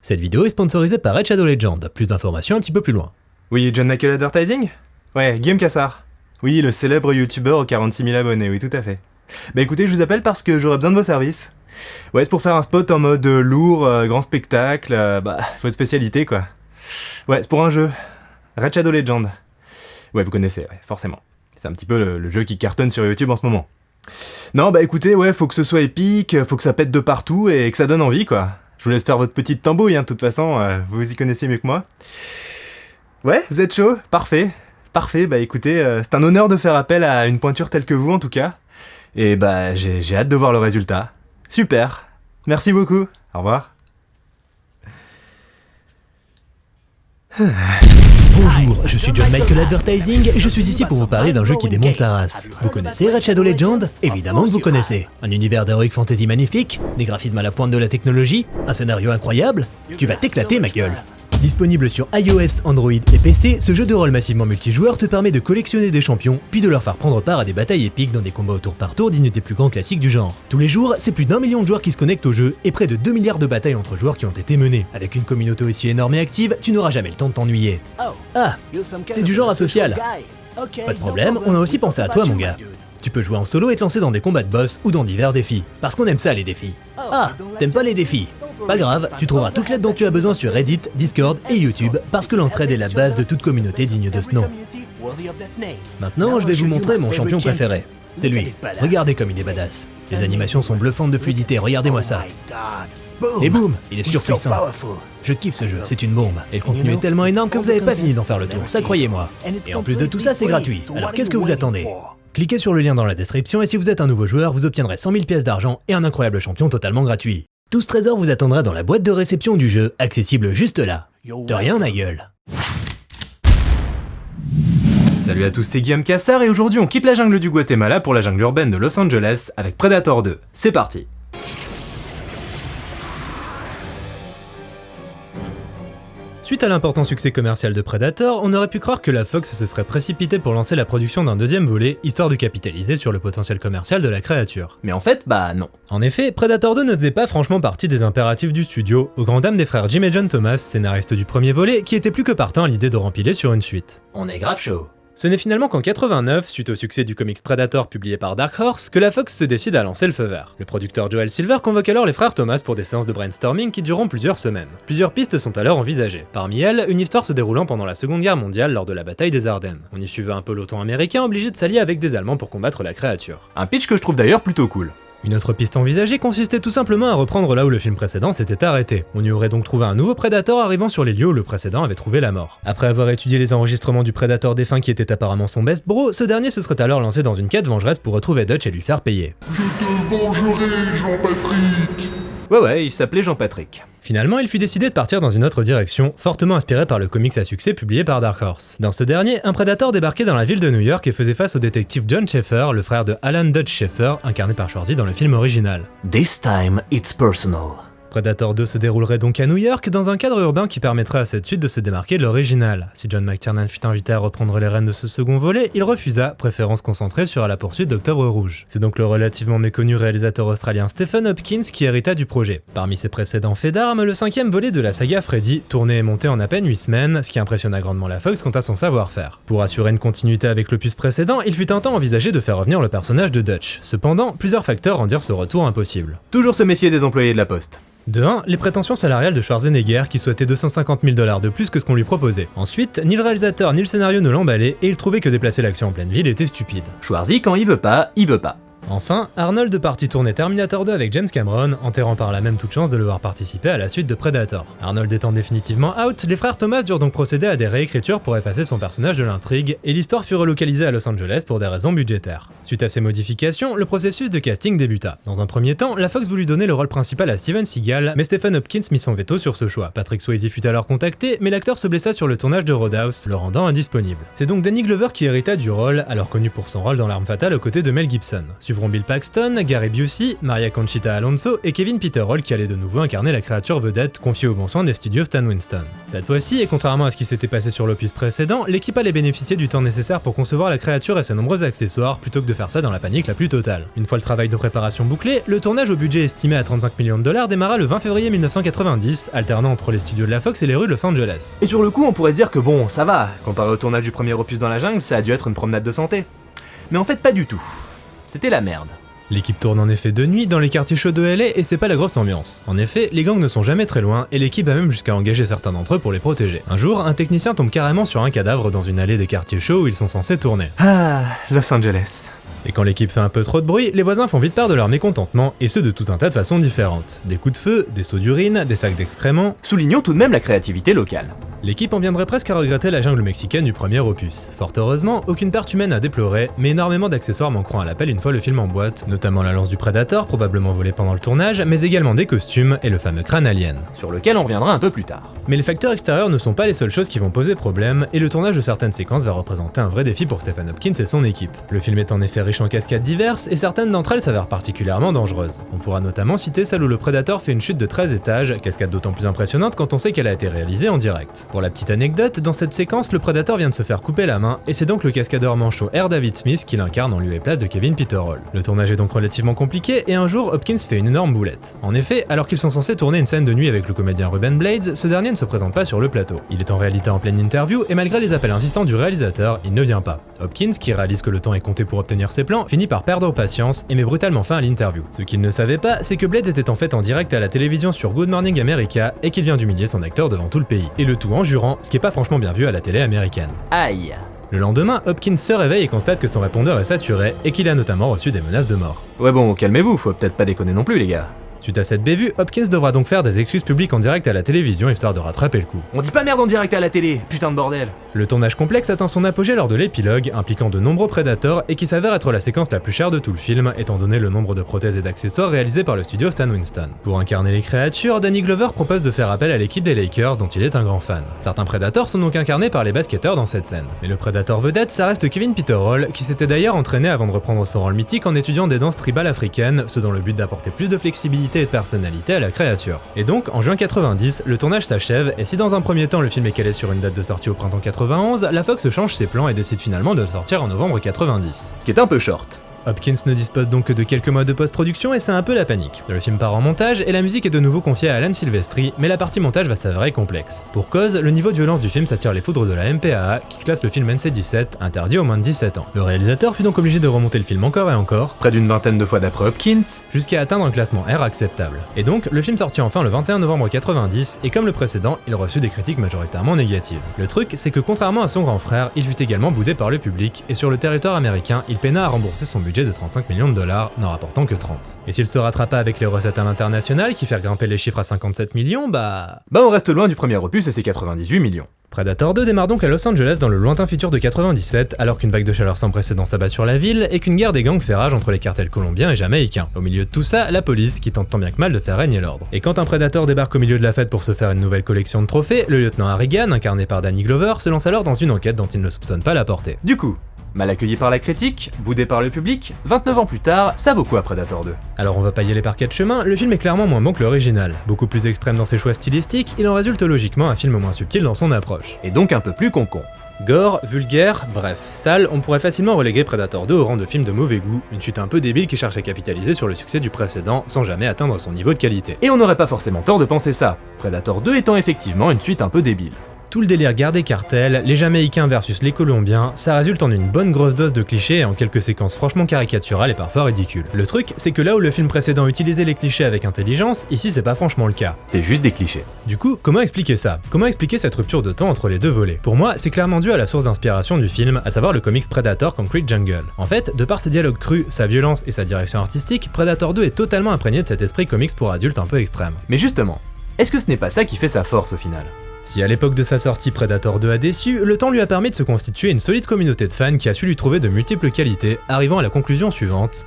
Cette vidéo est sponsorisée par Red Shadow Legend, plus d'informations un petit peu plus loin. Oui, John Michael Advertising? Ouais, Guillaume Cassard. Oui, le célèbre youtubeur aux 46 000 abonnés, oui tout à fait. Bah écoutez, je vous appelle parce que j'aurais besoin de vos services. Ouais, c'est pour faire un spot en mode lourd, grand spectacle, votre spécialité quoi. Ouais, c'est pour un jeu. Red Shadow Legend. Ouais, vous connaissez, ouais, forcément. C'est un petit peu le jeu qui cartonne sur YouTube en ce moment. Non, bah écoutez, ouais, faut que ce soit épique, faut que ça pète de partout et que ça donne envie quoi. Je vous laisse faire votre petite tambouille, de toute façon, vous y connaissez mieux que moi. Ouais, vous êtes chaud? Parfait. Parfait, bah écoutez, c'est un honneur de faire appel à une pointure telle que vous en tout cas. Et bah j'ai hâte de voir le résultat. Super. Merci beaucoup. Au revoir. Bonjour, je suis John Michael Advertising et je suis ici pour vous parler d'un jeu qui démonte sa race. Vous connaissez Red Shadow Legend? Évidemment que vous connaissez. Un univers d'heroic fantasy magnifique, des graphismes à la pointe de la technologie, un scénario incroyable. Tu vas t'éclater ma gueule. Disponible sur iOS, Android et PC, ce jeu de rôle massivement multijoueur te permet de collectionner des champions, puis de leur faire prendre part à des batailles épiques dans des combats au tour par tour dignes des plus grands classiques du genre. Tous les jours, c'est plus d'1 million de joueurs qui se connectent au jeu et près de 2 milliards de batailles entre joueurs qui ont été menées. Avec une communauté aussi énorme et active, tu n'auras jamais le temps de t'ennuyer. Ah, t'es du genre asocial. Pas de problème, on a aussi pensé à toi mon gars. Tu peux jouer en solo et te lancer dans des combats de boss ou dans divers défis. Parce qu'on aime ça les défis. Ah, t'aimes pas les défis? Pas grave, tu trouveras toute l'aide dont tu as besoin sur Reddit, Discord et YouTube parce que l'entraide est la base de toute communauté digne de ce nom. Maintenant, je vais vous montrer mon champion préféré. C'est lui. Regardez comme il est badass. Les animations sont bluffantes de fluidité, regardez-moi ça. Et boum, il est surpuissant. Je kiffe ce jeu, c'est une bombe. Et le contenu est tellement énorme que vous n'avez pas fini d'en faire le tour, ça croyez-moi. Et en plus de tout ça, c'est gratuit. Alors qu'est-ce que vous attendez? Cliquez sur le lien dans la description et si vous êtes un nouveau joueur, vous obtiendrez 100 000 pièces d'argent et un incroyable champion totalement gratuit. Tout ce trésor vous attendra dans la boîte de réception du jeu, accessible juste là. De rien ma gueule. Salut à tous, c'est Guillaume Cassard et aujourd'hui on quitte la jungle du Guatemala pour la jungle urbaine de Los Angeles avec Predator 2. C'est parti. Suite à l'important succès commercial de Predator, on aurait pu croire que la Fox se serait précipitée pour lancer la production d'un deuxième volet, histoire de capitaliser sur le potentiel commercial de la créature. Mais en fait, non. En effet, Predator 2 ne faisait pas franchement partie des impératifs du studio, aux grandes dames des frères Jim et John Thomas, scénaristes du premier volet, qui étaient plus que partants à l'idée de rempiler sur une suite. On est grave chaud. Ce n'est finalement qu'en 89, suite au succès du comics Predator publié par Dark Horse, que la Fox se décide à lancer le feu vert. Le producteur Joel Silver convoque alors les frères Thomas pour des séances de brainstorming qui dureront plusieurs semaines. Plusieurs pistes sont alors envisagées. Parmi elles, une histoire se déroulant pendant la Seconde Guerre mondiale lors de la bataille des Ardennes. On y suivait un peloton américain obligé de s'allier avec des Allemands pour combattre la créature. Un pitch que je trouve d'ailleurs plutôt cool. Une autre piste envisagée consistait tout simplement à reprendre là où le film précédent s'était arrêté. On y aurait donc trouvé un nouveau Predator arrivant sur les lieux où le précédent avait trouvé la mort. Après avoir étudié les enregistrements du Predator défunt qui était apparemment son best bro, ce dernier se serait alors lancé dans une quête vengeresse pour retrouver Dutch et lui faire payer. Je te vengerai, Jean-Patrick! Ouais, il s'appelait Jean-Patrick. Finalement, il fut décidé de partir dans une autre direction, fortement inspiré par le comics à succès publié par Dark Horse. Dans ce dernier, un Predator débarquait dans la ville de New York et faisait face au détective John Schaeffer, le frère de Alan Dutch Schaeffer, incarné par Schwarzy dans le film original. This time it's personal. Predator 2 se déroulerait donc à New York dans un cadre urbain qui permettrait à cette suite de se démarquer de l'original. Si John McTiernan fut invité à reprendre les rênes de ce second volet, il refusa, préférant se concentrer sur la poursuite d'Octobre Rouge. C'est donc le relativement méconnu réalisateur australien Stephen Hopkins qui hérita du projet. Parmi ses précédents faits d'armes, le 5e volet de la saga Freddy, tourné et monté en à peine 8 semaines, ce qui impressionna grandement la Fox quant à son savoir-faire. Pour assurer une continuité avec l'opus précédent, il fut un temps envisagé de faire revenir le personnage de Dutch. Cependant, plusieurs facteurs rendirent ce retour impossible. Toujours se méfier des employés de la poste. De 1, les prétentions salariales de Schwarzenegger qui souhaitait 250 000 $ de plus que ce qu'on lui proposait. Ensuite, ni le réalisateur ni le scénario ne l'emballaient et il trouvait que déplacer l'action en pleine ville était stupide. Schwarzy, quand il veut pas, il veut pas. Enfin, Arnold partit tourner Terminator 2 avec James Cameron, enterrant par là même toute chance de le voir participer à la suite de Predator. Arnold étant définitivement out, les frères Thomas durent donc procéder à des réécritures pour effacer son personnage de l'intrigue, et l'histoire fut relocalisée à Los Angeles pour des raisons budgétaires. Suite à ces modifications, le processus de casting débuta. Dans un premier temps, la Fox voulut donner le rôle principal à Steven Seagal, mais Stephen Hopkins mit son veto sur ce choix. Patrick Swayze fut alors contacté, mais l'acteur se blessa sur le tournage de Roadhouse, le rendant indisponible. C'est donc Danny Glover qui hérita du rôle, alors connu pour son rôle dans L'Arme Fatale aux côtés de Mel Gibson. suivront Bill Paxton, Gary Busey, Maria Conchita Alonso et Kevin Peter Hall qui allait de nouveau incarner la créature vedette confiée au bon soin des studios Stan Winston. Cette fois-ci, et contrairement à ce qui s'était passé sur l'opus précédent, l'équipe allait bénéficier du temps nécessaire pour concevoir la créature et ses nombreux accessoires plutôt que de faire ça dans la panique la plus totale. Une fois le travail de préparation bouclé, le tournage au budget estimé à 35 millions de dollars démarra le 20 février 1990, alternant entre les studios de la Fox et les rues de Los Angeles. Et sur le coup, on pourrait se dire que bon, ça va, comparé au tournage du premier opus dans la jungle, ça a dû être une promenade de santé. Mais en fait, pas du tout. C'était la merde. L'équipe tourne en effet de nuit dans les quartiers chauds de LA et c'est pas la grosse ambiance. En effet, les gangs ne sont jamais très loin et l'équipe va même jusqu'à engager certains d'entre eux pour les protéger. Un jour, un technicien tombe carrément sur un cadavre dans une allée des quartiers chauds où ils sont censés tourner. Ah, Los Angeles. Et quand l'équipe fait un peu trop de bruit, les voisins font vite part de leur mécontentement, et ce de tout un tas de façons différentes. Des coups de feu, des sauts d'urine, des sacs d'excréments. Soulignons tout de même la créativité locale. L'équipe en viendrait presque à regretter la jungle mexicaine du premier opus. Fort heureusement, aucune perte humaine à déplorer, mais énormément d'accessoires manqueront à l'appel une fois le film en boîte, notamment la lance du Predator, probablement volée pendant le tournage, mais également des costumes et le fameux crâne alien. Sur lequel on reviendra un peu plus tard. Mais les facteurs extérieurs ne sont pas les seules choses qui vont poser problème, et le tournage de certaines séquences va représenter un vrai défi pour Stephen Hopkins et son équipe. Le film est en effet riche en cascades diverses, et certaines d'entre elles s'avèrent particulièrement dangereuses. On pourra notamment citer celle où le Predator fait une chute de 13 étages, cascade d'autant plus impressionnante quand on sait qu'elle a été réalisée en direct. Pour la petite anecdote, dans cette séquence, le Predator vient de se faire couper la main, et c'est donc le cascadeur manchot R. David Smith qui l'incarne en lieu et place de Kevin Peter Hall. Le tournage est donc relativement compliqué, et un jour, Hopkins fait une énorme boulette. En effet, alors qu'ils sont censés tourner une scène de nuit avec le comédien Ruben Blades, ce dernier ne se présente pas sur le plateau. Il est en réalité en pleine interview, et malgré les appels insistants du réalisateur, il ne vient pas. Hopkins, qui réalise que le temps est compté pour obtenir ses plans, finit par perdre patience et met brutalement fin à l'interview. Ce qu'il ne savait pas, c'est que Blades était en fait en direct à la télévision sur Good Morning America et qu'il vient d'humilier son acteur devant tout le pays. Et le tout en jurant, ce qui est pas franchement bien vu à la télé américaine. Aïe. Le lendemain, Hopkins se réveille et constate que son répondeur est saturé et qu'il a notamment reçu des menaces de mort. Ouais bon, calmez-vous, faut peut-être pas déconner non plus les gars. Suite à cette bévue, Hopkins devra donc faire des excuses publiques en direct à la télévision histoire de rattraper le coup. On dit pas merde en direct à la télé, putain de bordel. Le tournage complexe atteint son apogée lors de l'épilogue, impliquant de nombreux prédateurs et qui s'avère être la séquence la plus chère de tout le film, étant donné le nombre de prothèses et d'accessoires réalisés par le studio Stan Winston. Pour incarner les créatures, Danny Glover propose de faire appel à l'équipe des Lakers dont il est un grand fan. Certains prédateurs sont donc incarnés par les basketteurs dans cette scène. Mais le prédateur vedette, ça reste Kevin Peter Hall, qui s'était d'ailleurs entraîné avant de reprendre son rôle mythique en étudiant des danses tribales africaines, ce dans le but d'apporter plus de flexibilité et de personnalité à la créature. Et donc, en juin 90, le tournage s'achève, et si dans un premier temps le film est calé sur une date de sortie au printemps 91, la Fox change ses plans et décide finalement de le sortir en novembre 90. Ce qui est un peu short. Hopkins ne dispose donc que de quelques mois de post-production et c'est un peu la panique. Le film part en montage et la musique est de nouveau confiée à Alan Silvestri, mais la partie montage va s'avérer complexe. Pour cause, le niveau de violence du film s'attire les foudres de la MPAA qui classe le film NC-17, interdit aux moins de 17 ans. Le réalisateur fut donc obligé de remonter le film encore et encore, Près d'une vingtaine de fois d'après Hopkins, jusqu'à atteindre un classement R acceptable. Et donc, le film sortit enfin le 21 novembre 90 et comme le précédent, il reçut des critiques majoritairement négatives. Le truc, c'est que contrairement à son grand frère, il fut également boudé par le public et sur le territoire américain, il peina à rembourser son budget de 35 millions de dollars, n'en rapportant que 30. Et s'il se rattrapa avec les recettes à l'international qui firent grimper les chiffres à 57 millions, bah on reste loin du premier opus et ses 98 millions. Predator 2 démarre donc à Los Angeles dans le lointain futur de 97, alors qu'une vague de chaleur sans précédent s'abat sur la ville et qu'une guerre des gangs fait rage entre les cartels colombiens et jamaïcains. Au milieu de tout ça, la police qui tente tant bien que mal de faire régner l'ordre. Et quand un Predator débarque au milieu de la fête pour se faire une nouvelle collection de trophées, le lieutenant Harrigan, incarné par Danny Glover, se lance alors dans une enquête dont il ne soupçonne pas la portée. Du coup, mal accueilli par la critique, boudé par le public, 29 ans plus tard, ça vaut quoi Predator 2 ? Alors on va pas y aller par quatre chemins, le film est clairement moins bon que l'original. Beaucoup plus extrême dans ses choix stylistiques, il en résulte logiquement un film moins subtil dans son approche. Et donc un peu plus concon. Gore, vulgaire, bref, sale, on pourrait facilement reléguer Predator 2 au rang de film de mauvais goût, une suite un peu débile qui cherche à capitaliser sur le succès du précédent sans jamais atteindre son niveau de qualité. Et on n'aurait pas forcément tort de penser ça, Predator 2 étant effectivement une suite un peu débile. Tout le délire guerre des cartels, les Jamaïcains versus les Colombiens, ça résulte en une bonne grosse dose de clichés et en quelques séquences franchement caricaturales et parfois ridicules. Le truc, c'est que là où le film précédent utilisait les clichés avec intelligence, ici c'est pas franchement le cas. C'est juste des clichés. Du coup, comment expliquer ça ? Comment expliquer cette rupture de temps entre les deux volets ? Pour moi, c'est clairement dû à la source d'inspiration du film, à savoir le comics Predator Concrete Jungle. En fait, de par ses dialogues crus, sa violence et sa direction artistique, Predator 2 est totalement imprégné de cet esprit comics pour adultes un peu extrême. Mais justement, est-ce que ce n'est pas ça qui fait sa force au final ? Si à l'époque de sa sortie Predator 2 a déçu, le temps lui a permis de se constituer une solide communauté de fans qui a su lui trouver de multiples qualités, arrivant à la conclusion suivante.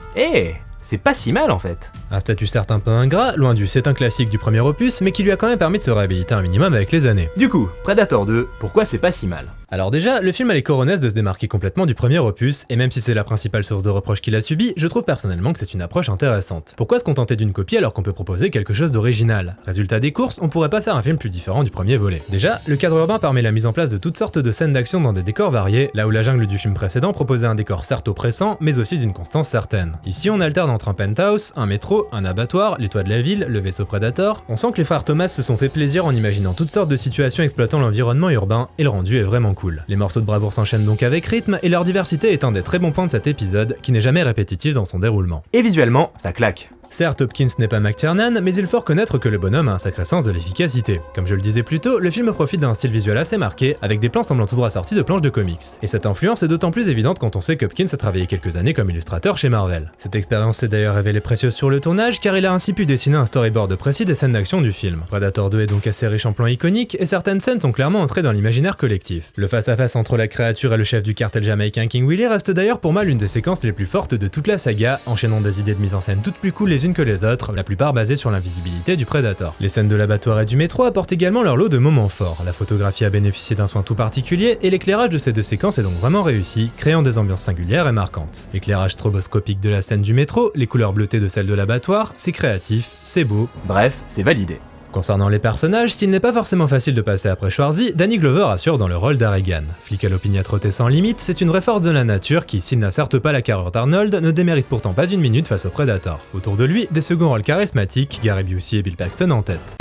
C'est pas si mal en fait. Un statut certes un peu ingrat, loin du c'est un classique du premier opus, mais qui lui a quand même permis de se réhabiliter un minimum avec les années. Du coup, Predator 2, pourquoi c'est pas si mal ? Alors déjà, le film a les coronesses de se démarquer complètement du premier opus, et même si c'est la principale source de reproches qu'il a subi, je trouve personnellement que c'est une approche intéressante. Pourquoi se contenter d'une copie alors qu'on peut proposer quelque chose d'original? Résultat des courses, on pourrait pas faire un film plus différent du premier volet. Déjà, le cadre urbain permet la mise en place de toutes sortes de scènes d'action dans des décors variés, là où la jungle du film précédent proposait un décor certes oppressant, mais aussi d'une constance certaine. Ici, on alterne entre un penthouse, un métro, un abattoir, les toits de la ville, le vaisseau Predator. On sent que les frères Thomas se sont fait plaisir en imaginant toutes sortes de situations exploitant l'environnement urbain, et le rendu est vraiment cool. Les morceaux de bravoure s'enchaînent donc avec rythme, et leur diversité est un des très bons points de cet épisode, qui n'est jamais répétitif dans son déroulement. Et visuellement, ça claque. Certes, Hopkins n'est pas McTiernan, mais il faut reconnaître que le bonhomme a un sacré sens de l'efficacité. Comme je le disais plus tôt, le film profite d'un style visuel assez marqué, avec des plans semblant tout droit sortis de planches de comics. Et cette influence est d'autant plus évidente quand on sait qu'Hopkins a travaillé quelques années comme illustrateur chez Marvel. Cette expérience s'est d'ailleurs révélée précieuse sur le tournage, car il a ainsi pu dessiner un storyboard précis des scènes d'action du film. Predator 2 est donc assez riche en plans iconiques, et certaines scènes sont clairement entrées dans l'imaginaire collectif. Le face-à-face entre la créature et le chef du cartel jamaïcain King Willie reste d'ailleurs pour moi l'une des séquences les plus fortes de toute la saga, enchaînant des idées de mise en scène toutes plus cool les unes que les autres, la plupart basées sur l'invisibilité du Predator. Les scènes de l'abattoir et du métro apportent également leur lot de moments forts. La photographie a bénéficié d'un soin tout particulier et l'éclairage de ces deux séquences est donc vraiment réussi, créant des ambiances singulières et marquantes. L'éclairage stroboscopique de la scène du métro, les couleurs bleutées de celle de l'abattoir, c'est créatif, c'est beau. Bref, c'est validé. Concernant les personnages, s'il n'est pas forcément facile de passer après Schwarzy, Danny Glover assure dans le rôle d'Harrigan. Flic à l'opiniâtreté sans limite, c'est une vraie force de la nature qui, s'il n'a certes pas la carrure d'Arnold, ne démérite pourtant pas une minute face au Predator. Autour de lui, des seconds rôles charismatiques, Gary Busey et Bill Paxton en tête.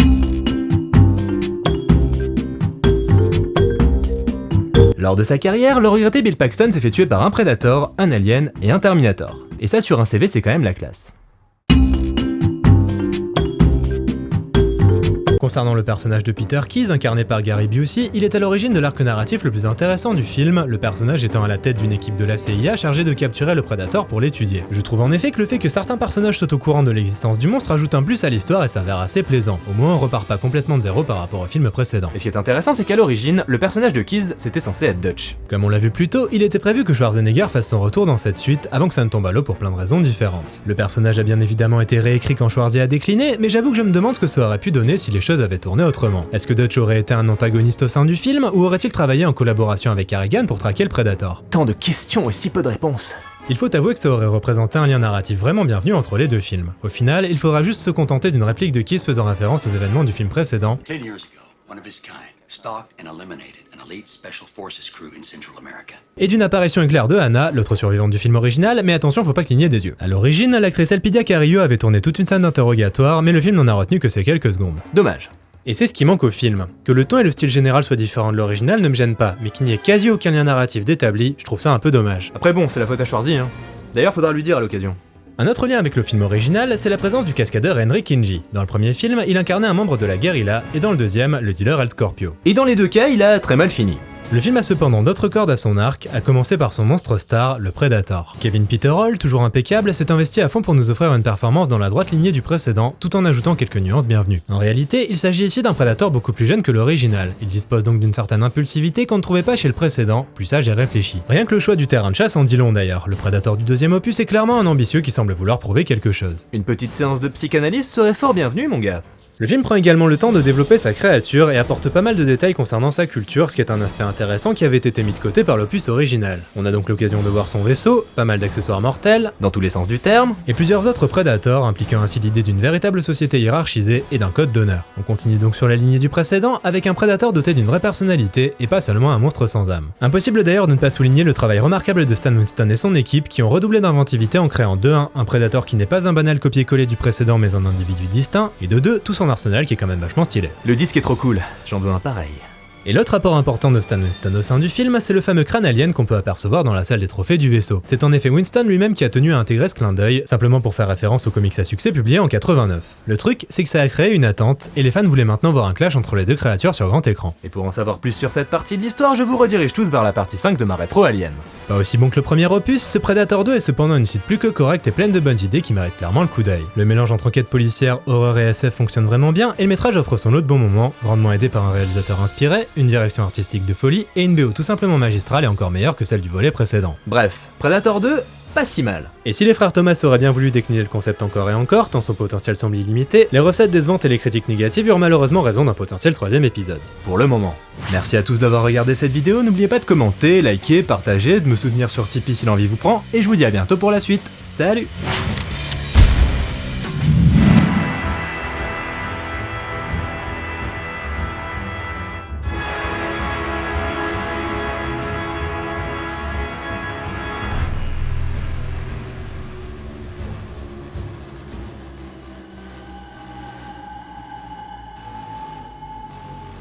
Lors de sa carrière, le regretté Bill Paxton s'est fait tuer par un Predator, un Alien et un Terminator. Et ça sur un CV c'est quand même la classe. Concernant le personnage de Peter Keyes, incarné par Gary Busey, il est à l'origine de l'arc narratif le plus intéressant du film, le personnage étant à la tête d'une équipe de la CIA chargée de capturer le Predator pour l'étudier. Je trouve en effet que le fait que certains personnages soient au courant de l'existence du monstre ajoute un plus à l'histoire et s'avère assez plaisant. Au moins on repart pas complètement de zéro par rapport au film précédent. Et ce qui est intéressant, c'est qu'à l'origine, le personnage de Keyes, c'était censé être Dutch. Comme on l'a vu plus tôt, il était prévu que Schwarzenegger fasse son retour dans cette suite avant que ça ne tombe à l'eau pour plein de raisons différentes. Le personnage a bien évidemment été réécrit quand Schwarzy a décliné, mais j'avoue que je me demande ce que ça aurait pu donner si les choses avaient tourné autrement. Est-ce que Dutch aurait été un antagoniste au sein du film, ou aurait-il travaillé en collaboration avec Harrigan pour traquer le Predator? Tant de questions et si peu de réponses. Il faut avouer que ça aurait représenté un lien narratif vraiment bienvenu entre les deux films. Au final, il faudra juste se contenter d'une réplique de Keyes faisant référence aux événements du film précédent. 10 years ago, one of his kind stalked and eliminated an elite special forces crew in Central America. Et d'une apparition éclair de Hannah, l'autre survivante du film original, mais attention, faut pas cligner des yeux. À l'origine, l'actrice Elpidia Carrillo avait tourné toute une scène d'interrogatoire, mais le film n'en a retenu que ces quelques secondes. Dommage. Et c'est ce qui manque au film. Que le ton et le style général soient différents de l'original ne me gêne pas, mais qu'il n'y ait quasi aucun lien narratif d'établi, je trouve ça un peu dommage. Après bon, c'est la faute à Schwarzy, hein. D'ailleurs, faudra lui dire à l'occasion. Un autre lien avec le film original, c'est la présence du cascadeur Henry Kingi. Dans le premier film, il incarnait un membre de la guérilla, et dans le deuxième, le dealer El Scorpio. Et dans les deux cas, il a très mal fini. Le film a cependant d'autres cordes à son arc, à commencer par son monstre star, le Predator. Kevin Peter Hall, toujours impeccable, s'est investi à fond pour nous offrir une performance dans la droite lignée du précédent, tout en ajoutant quelques nuances bienvenues. En réalité, il s'agit ici d'un Predator beaucoup plus jeune que l'original. Il dispose donc d'une certaine impulsivité qu'on ne trouvait pas chez le précédent, plus sage et réfléchi. Rien que le choix du terrain de chasse en dit long d'ailleurs. Le Predator du deuxième opus est clairement un ambitieux qui semble vouloir prouver quelque chose. Une petite séance de psychanalyse serait fort bienvenue, mon gars. Le film prend également le temps de développer sa créature et apporte pas mal de détails concernant sa culture, ce qui est un aspect intéressant qui avait été mis de côté par l'opus original. On a donc l'occasion de voir son vaisseau, pas mal d'accessoires mortels, dans tous les sens du terme, et plusieurs autres Predators, impliquant ainsi l'idée d'une véritable société hiérarchisée et d'un code d'honneur. On continue donc sur la lignée du précédent, avec un Predator doté d'une vraie personnalité, et pas seulement un monstre sans âme. Impossible d'ailleurs de ne pas souligner le travail remarquable de Stan Winston et son équipe, qui ont redoublé d'inventivité en créant de 1 un Predator qui n'est pas un banal copier-coller du précédent mais un individu distinct, et de 2 tout son arsenal qui est quand même vachement stylé. Le disque est trop cool, j'en veux un pareil. Et l'autre apport important de Stan Winston au sein du film, c'est le fameux crâne alien qu'on peut apercevoir dans la salle des trophées du vaisseau. C'est en effet Winston lui-même qui a tenu à intégrer ce clin d'œil, simplement pour faire référence aux comics à succès publiés en 89. Le truc, c'est que ça a créé une attente, et les fans voulaient maintenant voir un clash entre les deux créatures sur grand écran. Et pour en savoir plus sur cette partie de l'histoire, je vous redirige tous vers la partie 5 de ma rétro Alien. Pas aussi bon que le premier opus, ce Predator 2 est cependant une suite plus que correcte et pleine de bonnes idées qui méritent clairement le coup d'œil. Le mélange entre enquête policière, horreur et SF fonctionne vraiment bien, et le métrage offre son lot de bons moments, grandement aidé par un réalisateur inspiré, une direction artistique de folie et une BO tout simplement magistrale et encore meilleure que celle du volet précédent. Bref, Predator 2, pas si mal. Et si les frères Thomas auraient bien voulu décliner le concept encore et encore, tant son potentiel semble illimité, les recettes décevantes et les critiques négatives eurent malheureusement raison d'un potentiel 3ème épisode. Pour le moment. Merci à tous d'avoir regardé cette vidéo, n'oubliez pas de commenter, liker, partager, de me soutenir sur Tipeee si l'envie vous prend, et je vous dis à bientôt pour la suite. Salut!